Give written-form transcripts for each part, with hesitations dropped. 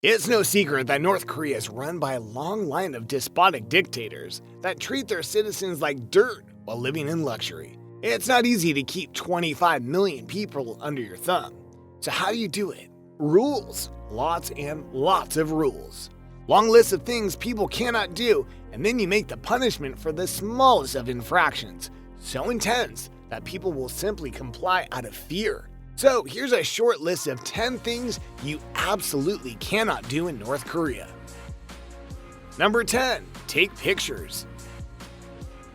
It's no secret that North Korea is run by a long line of despotic dictators that treat their citizens like dirt while living in luxury. It's not easy to keep 25 million people under your thumb. So how do you do it? Rules. Lots and lots of rules. Long lists of things people cannot do, and then you make the punishment for the smallest of infractions so intense that people will simply comply out of fear. So here's a short list of 10 things you absolutely cannot do in North Korea. Number 10. Take pictures.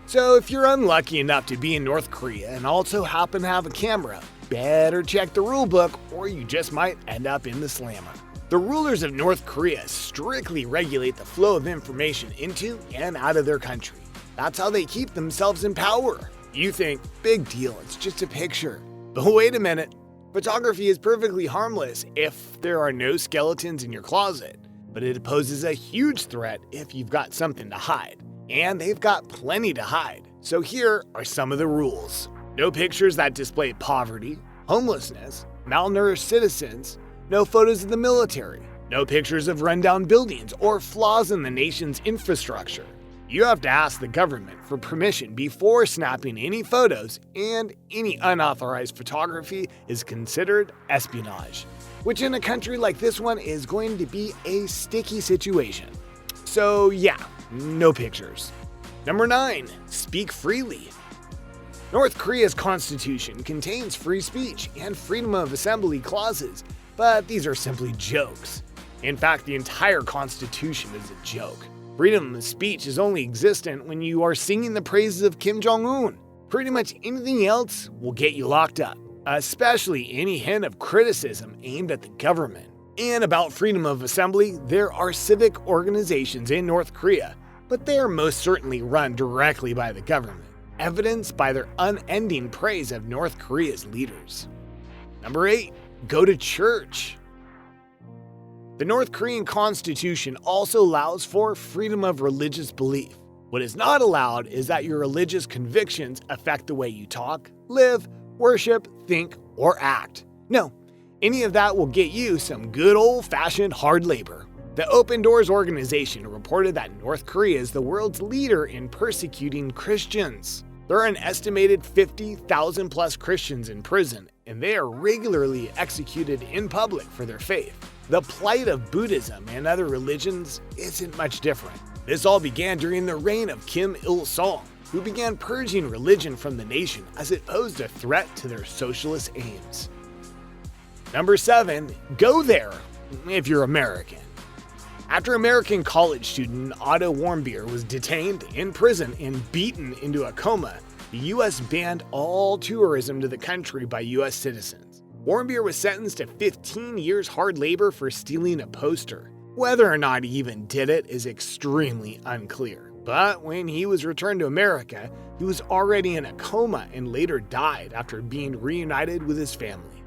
So if you're unlucky enough to be in North Korea and also happen to have a camera, better check the rule book or you just might end up in the slammer. The rulers of North Korea strictly regulate the flow of information into and out of their country. That's how they keep themselves in power. You think, big deal, it's just a picture. But wait a minute. Photography is perfectly harmless if there are no skeletons in your closet, but it poses a huge threat if you've got something to hide. And they've got plenty to hide. So here are some of the rules. No pictures that display poverty, homelessness, malnourished citizens, no photos of the military, no pictures of rundown buildings or flaws in the nation's infrastructure. You have to ask the government for permission before snapping any photos, and any unauthorized photography is considered espionage, which in a country like this one is going to be a sticky situation. So yeah, no pictures. Number 9. Speak freely. North Korea's constitution contains free speech and freedom of assembly clauses, but these are simply jokes. In fact, the entire constitution is a joke. Freedom of speech is only existent when you are singing the praises of Kim Jong-un. Pretty much anything else will get you locked up, especially any hint of criticism aimed at the government. And about freedom of assembly, there are civic organizations in North Korea, but they are most certainly run directly by the government, evidenced by their unending praise of North Korea's leaders. Number 8. Go to church. The North Korean constitution also allows for freedom of religious belief. What is not allowed is that your religious convictions affect the way you talk, live, worship, think, or act. No, any of that will get you some good old-fashioned hard labor. The Open Doors organization reported that North Korea is the world's leader in persecuting Christians. There are an estimated 50,000 plus Christians in prison, and they are regularly executed in public for their faith. The plight of Buddhism and other religions isn't much different. This all began during the reign of Kim Il-sung, who began purging religion from the nation as it posed a threat to their socialist aims. Number 7. Go there, if you're American. After American college student Otto Warmbier was detained in prison and beaten into a coma, the U.S. banned all tourism to the country by U.S. citizens. Warmbier was sentenced to 15 years hard labor for stealing a poster. Whether or not he even did it is extremely unclear. But when he was returned to America, he was already in a coma and later died after being reunited with his family.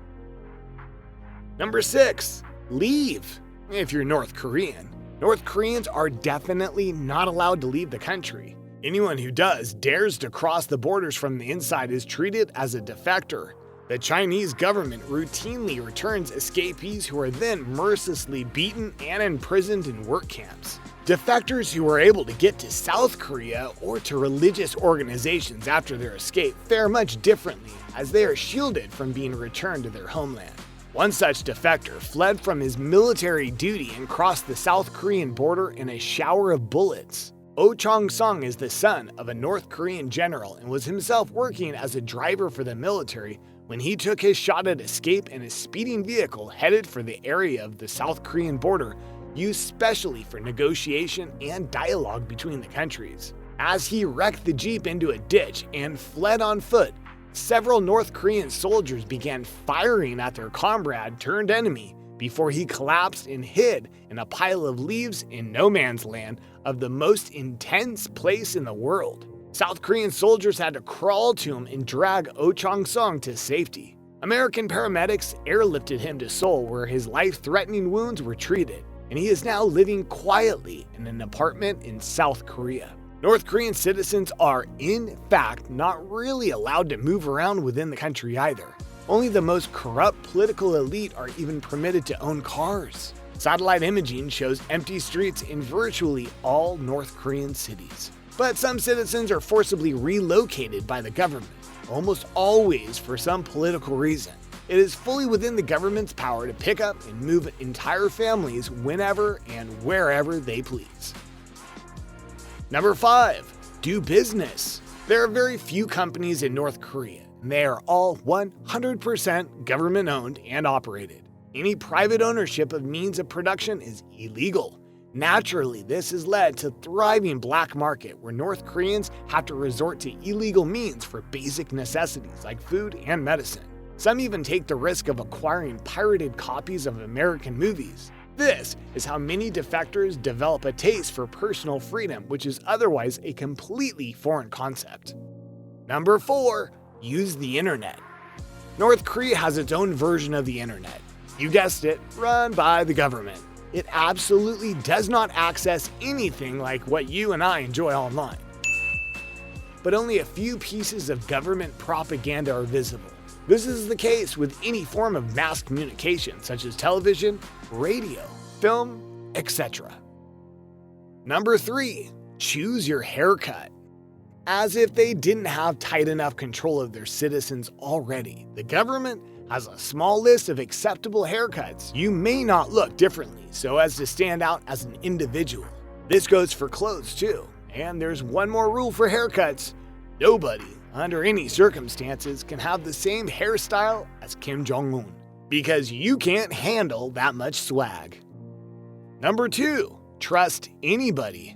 Number 6. Leave. If you're North Korean, North Koreans are definitely not allowed to leave the country. Anyone who does dares to cross the borders from the inside is treated as a defector. The Chinese government routinely returns escapees who are then mercilessly beaten and imprisoned in work camps. Defectors who are able to get to South Korea or to religious organizations after their escape fare much differently, as they are shielded from being returned to their homeland. One such defector fled from his military duty and crossed the South Korean border in a shower of bullets. Oh Chong-sung is the son of a North Korean general and was himself working as a driver for the military when he took his shot at escape in a speeding vehicle headed for the area of the South Korean border used specially for negotiation and dialogue between the countries. As he wrecked the Jeep into a ditch and fled on foot, several North Korean soldiers began firing at their comrade turned enemy before he collapsed and hid in a pile of leaves in no man's land of the most intense place in the world. South Korean soldiers had to crawl to him and drag Oh Chong-sung to safety. American paramedics airlifted him to Seoul where his life-threatening wounds were treated, and he is now living quietly in an apartment in South Korea. North Korean citizens are, in fact, not really allowed to move around within the country either. Only the most corrupt political elite are even permitted to own cars. Satellite imaging shows empty streets in virtually all North Korean cities. But some citizens are forcibly relocated by the government, almost always for some political reason. It is fully within the government's power to pick up and move entire families whenever and wherever they please. Number 5. Do business. There are very few companies in North Korea, and they are all 100% government-owned and operated. Any private ownership of means of production is illegal. Naturally, this has led to a thriving black market where North Koreans have to resort to illegal means for basic necessities like food and medicine. Some even take the risk of acquiring pirated copies of American movies. This is how many defectors develop a taste for personal freedom, which is otherwise a completely foreign concept. Number 4. Use the internet. North Korea has its own version of the internet. You guessed it, run by the government. It absolutely does not access anything like what you and I enjoy online. But only a few pieces of government propaganda are visible. This is the case with any form of mass communication such as television, radio, film, etc. Number 3. Choose your haircut. As if they didn't have tight enough control of their citizens already, the government has a small list of acceptable haircuts. You may not look differently so as to stand out as an individual. This goes for clothes too. And there's one more rule for haircuts. Nobody, under any circumstances, can have the same hairstyle as Kim Jong-un, because you can't handle that much swag. Number 2. Trust anybody.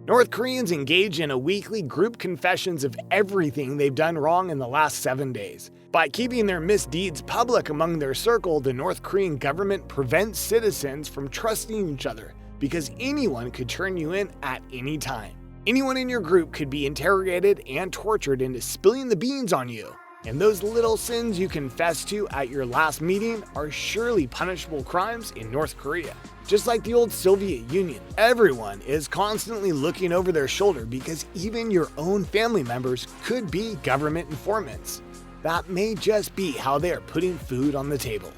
North Koreans engage in a weekly group confessions of everything they've done wrong in the last 7 days. By keeping their misdeeds public among their circle, the North Korean government prevents citizens from trusting each other because anyone could turn you in at any time. Anyone in your group could be interrogated and tortured into spilling the beans on you. And those little sins you confess to at your last meeting are surely punishable crimes in North Korea. Just like the old Soviet Union, everyone is constantly looking over their shoulder because even your own family members could be government informants. That may just be how they are putting food on the table.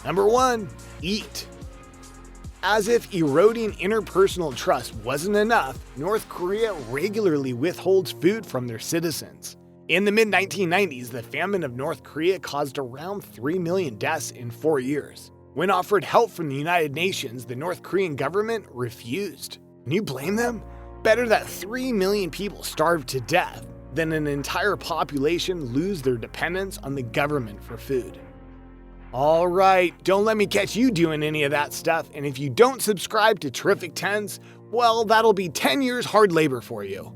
Number 1. Eat. As if eroding interpersonal trust wasn't enough, North Korea regularly withholds food from their citizens. In the mid-1990s, the famine of North Korea caused around 3 million deaths in 4 years. When offered help from the United Nations, the North Korean government refused. Can you blame them? Better that 3 million people starve to death than an entire population lose their dependence on the government for food. Alright, don't let me catch you doing any of that stuff, and if you don't subscribe to Terrific 10s, well, that'll be 10 years hard labor for you.